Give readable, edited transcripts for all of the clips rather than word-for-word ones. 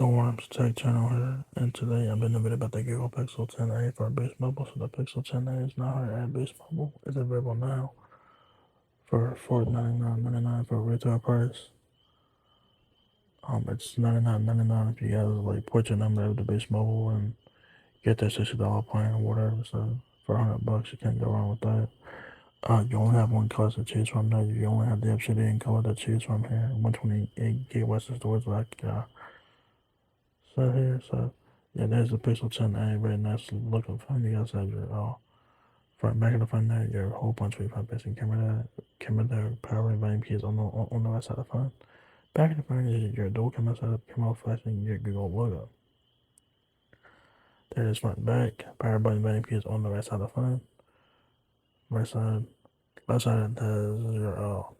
Storms Tech channel here, and today I'm in a video about the Google Pixel 10a for Boost Mobile. So the Pixel 10a is now here at Boost Mobile. It's available now for $499.99 for retail price. It's $99.99 if you guys like put your number over to Boost Mobile and get that $60 plan or whatever. So for $100, you can't go wrong with that. You only have one color to choose from now. You only have the obsidian color to choose from here. 128 gigabytes of storage like so here, so yeah, there's the Pixel 10a, very nice looking phone. You guys have your front, back of the phone there, your whole punch front facing camera there, power and volume keys on the right side of the phone. Back of the phone is your dual camera setup, camera flashing your Google logo. There is front and back, power button, volume keys on the right side of the phone. Right side, left side has your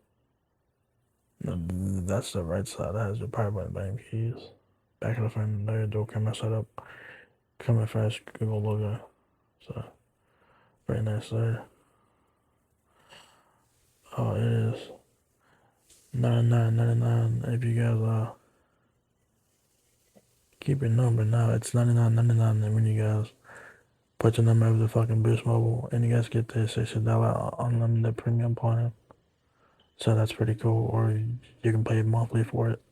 that's the right side. That has your power button, volume keys. Back of the phone there, dual camera setup, camera flash, Google logo. So very nice there. It is $99.99. If you guys keep your number now, it's $99.99. And when you guys put your number over the fucking Boost Mobile, and you guys get the $60 unlimited premium plan. So that's pretty cool. Or you can pay monthly for it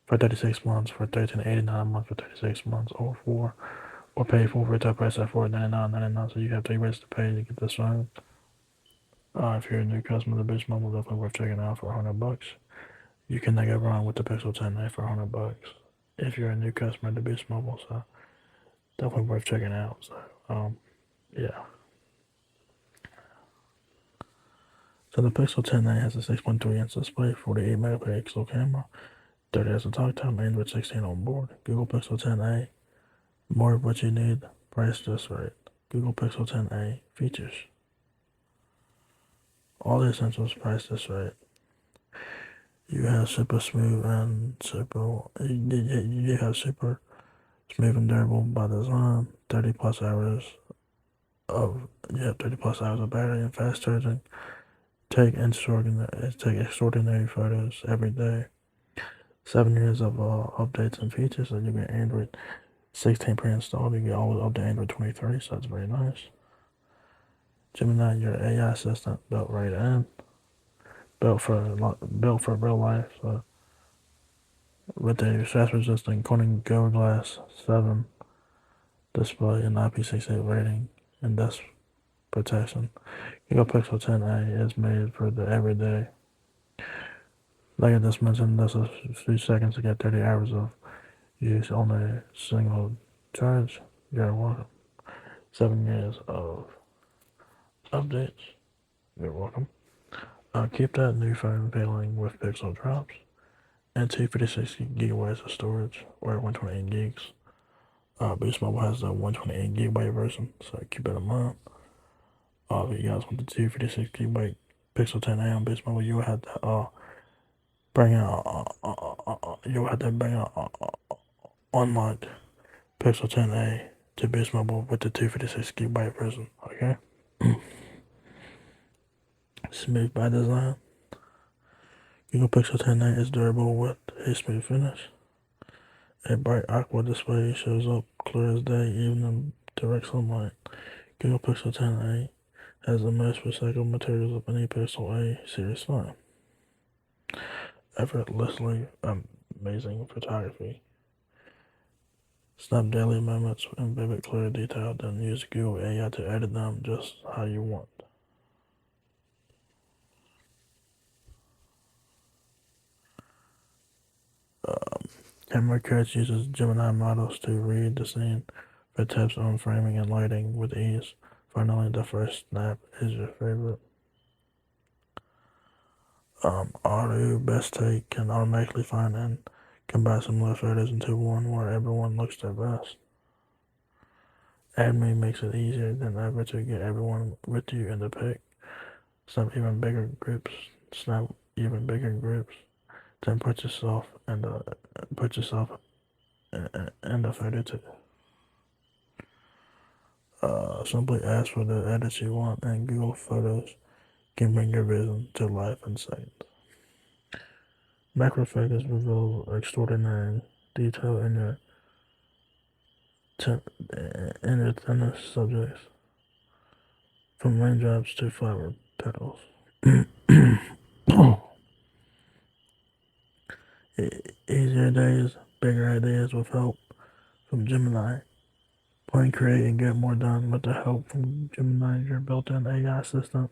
for 36 months for $13.89 a month for 36 months, or pay full retail price at $499.99. So you have 3 ways to pay to get this phone. If you're a new customer to Boost Mobile, definitely worth checking out for $100. You cannot go wrong with the Pixel 10a for $100 if you're a new customer to Boost Mobile. So definitely worth checking out. So yeah. So the Pixel 10a has a 6.3-inch display, 48 megapixel camera, 30 Hz of talk time, Android 16 on board. Google Pixel 10a, more of what you need, price just right. Google Pixel 10a features. All the essentials, price just right. You have super smooth and you have super smooth and durable by design. 30 plus hours of battery and fast charging. Take extraordinary photos every day. 7 years of updates and features. So you get Android 16 pre-installed. You get all up to Android 23. So that's very nice. Gemini, your AI assistant, built right in. Built for real life. So with a stress-resistant Corning Gorilla Glass 7 display and IP68 rating and dust protection. Google Pixel 10a is made for the everyday. Like I just mentioned, that's a few seconds to get 30 hours of use on a single charge. You're welcome. 7 years of updates. You're welcome. Keep that new phone feeling with Pixel drops and 256 gigabytes of storage or 128 gigs. Boost Mobile has the 128 gigabyte version, so keep it in mind. If you guys want the 256 gigabyte Pixel 10a on Boost Mobile, you will have to bring out unlocked Pixel 10a to Boost Mobile with the 256 gigabyte version. Okay. Smooth by design. Google Pixel 10a is durable with a smooth finish. A bright Actua Display shows up clear as day even in direct sunlight. Google Pixel 10a has the most recycled materials of any Pixel A series phone. Effortlessly amazing photography. Snap daily moments in vivid clear detail, then use Google AI to edit them just how you want. Camera Cards uses Gemini models to read the scene for tips on framing and lighting with ease. Finally, the first snap is your favorite. Auto Best Take can automatically find and combine similar photos into one where everyone looks their best. AdMe makes it easier than ever to get everyone with you in the pic. Snap even bigger groups. Then put yourself in the photo too. Simply ask for the edits you want, and Google Photos can bring your vision to life in seconds. Macro focus reveals extraordinary detail in your thinnest subjects, from raindrops to flower petals. Easier days, bigger ideas with help from Gemini. Plan, create, and get more done with the help from Gemini, your built-in AI assistant.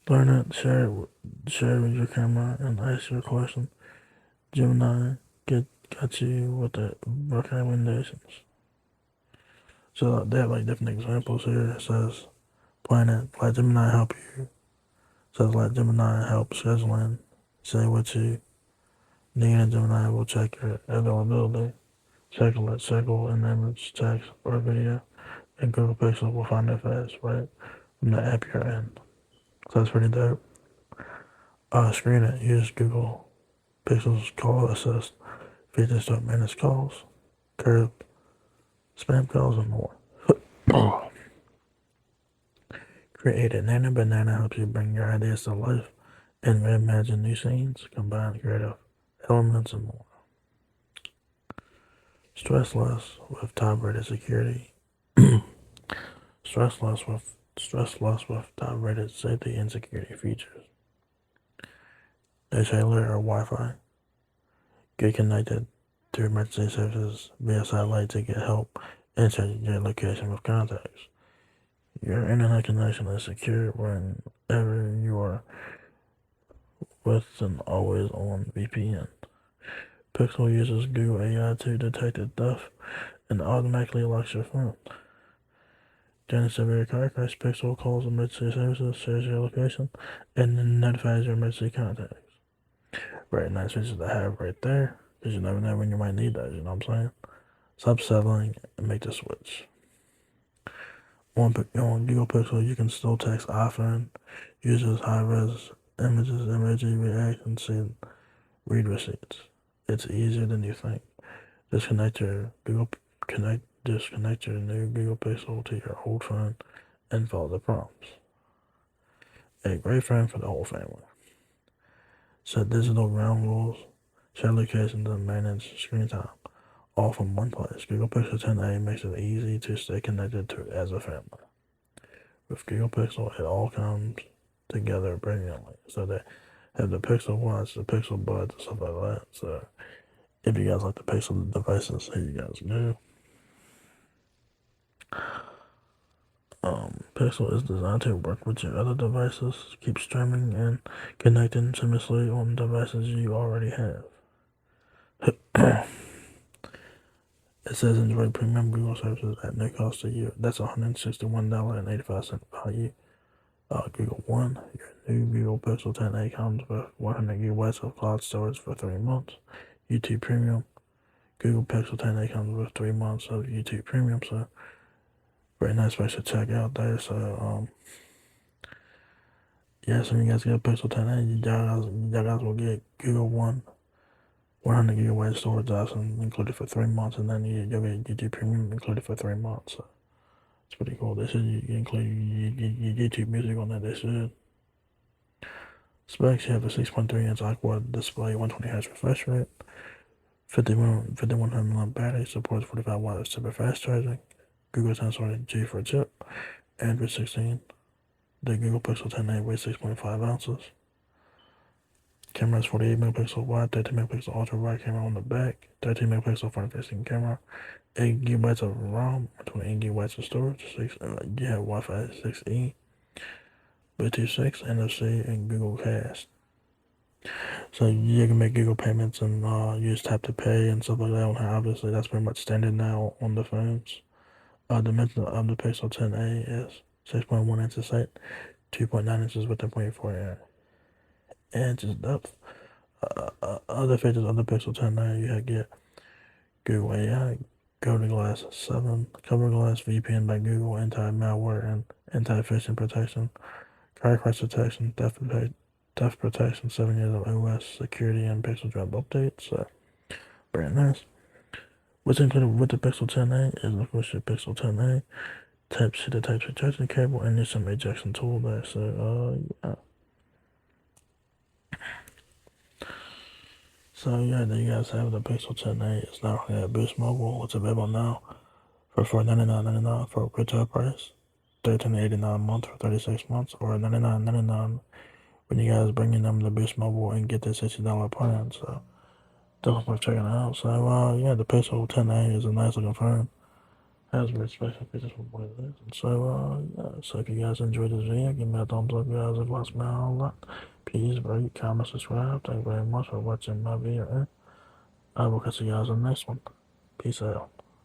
Learn it, share it with your camera, and ask your question. Gemini got you with the recommendations. So they have like different examples here. It says, plan it, let Gemini help you. It says, let Gemini help scheduling. Say what you need, and Gemini will check your availability. Schedule an image, text, or video, and Google Pixel will find it fast, right from the app you're in. So that's pretty dope. Screen it. Use Google Pixel's call assist features to manage calls, curb spam calls, and more. Create it. Nana Banana helps you bring your ideas to life and reimagine new scenes, combine creative elements, and more. Stress less with top-rated security. Stress less with top-rated safety and security features. They cellular or Wi-Fi. Get connected to emergency services via satellite to get help and check your location with contacts. Your internet connection is secure whenever you are with an always-on VPN. Pixel uses Google AI to detect theft and automatically locks your phone. During a severe car crash, Pixel calls emergency services, shares your location, and then notifies your emergency contacts. Very nice features to have right there, because you never know when you might need that, you know what I'm saying? Stop settling and make the switch. On Google Pixel, you can still text iPhone, uses high-res images, emoji reactions, and read receipts. It's easier than you think. Disconnect your new Google Pixel to your old phone and follow the prompts. A great phone for the whole family. Set digital ground rules, share locations, and manage screen time, all from one place. Google Pixel 10a makes it easy to stay connected to as a family. With Google Pixel, it all comes together brilliantly. So they have the Pixel Watch, the Pixel Buds, and stuff like that. So if you guys like the Pixel devices, here you guys go. Pixel is designed to work with your other devices, keep streaming and connecting seamlessly on devices you already have. It says enjoy premium Google services at no cost to you. That's $161.85 value. Google One, your new Google Pixel 10a comes with 100 GB of cloud storage for 3 months. YouTube Premium. Google Pixel 10a comes with 3 months of YouTube Premium, so very nice place to check out there. So yeah, so you guys get a Pixel 10a, you guys will get Google One 100 GB storage option included for 3 months, and then you'll get YouTube Premium included for 3 months. So it's pretty cool. They should include your YouTube music on that. They should. Specs: you have a 6.3-inch Acua Display, 120Hz refresh rate, 5100 mAh battery, supports 45 watts super fast charging, Google Tensor G4 chip, Android 16. The Google Pixel 10a weighs 6.5 ounces. Camera is 48 megapixel wide, 13 megapixel ultra wide camera on the back, 13 megapixel front facing camera, 8 GB of RAM, 28 GB of storage, you have Wi-Fi 6E, Bluetooth 6, NFC, and Google Cast. So you can make Google payments and use tap to pay and stuff like that on here. Obviously, that's pretty much standard now on the phones. Dimension of the Pixel 10a is 6.1 inches height, 2.9 inches width, and 0.4 inches depth. Other features of the Pixel 10a, you get Google AI, Cover Glass 7, Cover Glass VPN by Google, anti-malware and anti-phishing protection, car crash detection, theft protection, 7 years of OS security, and Pixel Drop updates. So, very nice. What's included with the Pixel 10a is, of course, your Pixel 10a, Type-C to Type-C charging cable, and your SIM ejection tool there. So, yeah. So yeah, there you guys have the Pixel 10a. It's now at Boost Mobile. It's available now for $499.99 for retail price, $13.89 a month for 36 months, or $99.99 when you guys bring in them to Boost Mobile and get the $60 plan. So definitely worth checking it out. So yeah, the Pixel 10a is a nice looking phone. Has very special features for what it is. And so yeah, so if you guys enjoyed this video, give me a thumbs up, guys. If you like me a lot, please rate, comment, subscribe. Thank you very much for watching my video, and I will catch you guys in the next one. Peace out.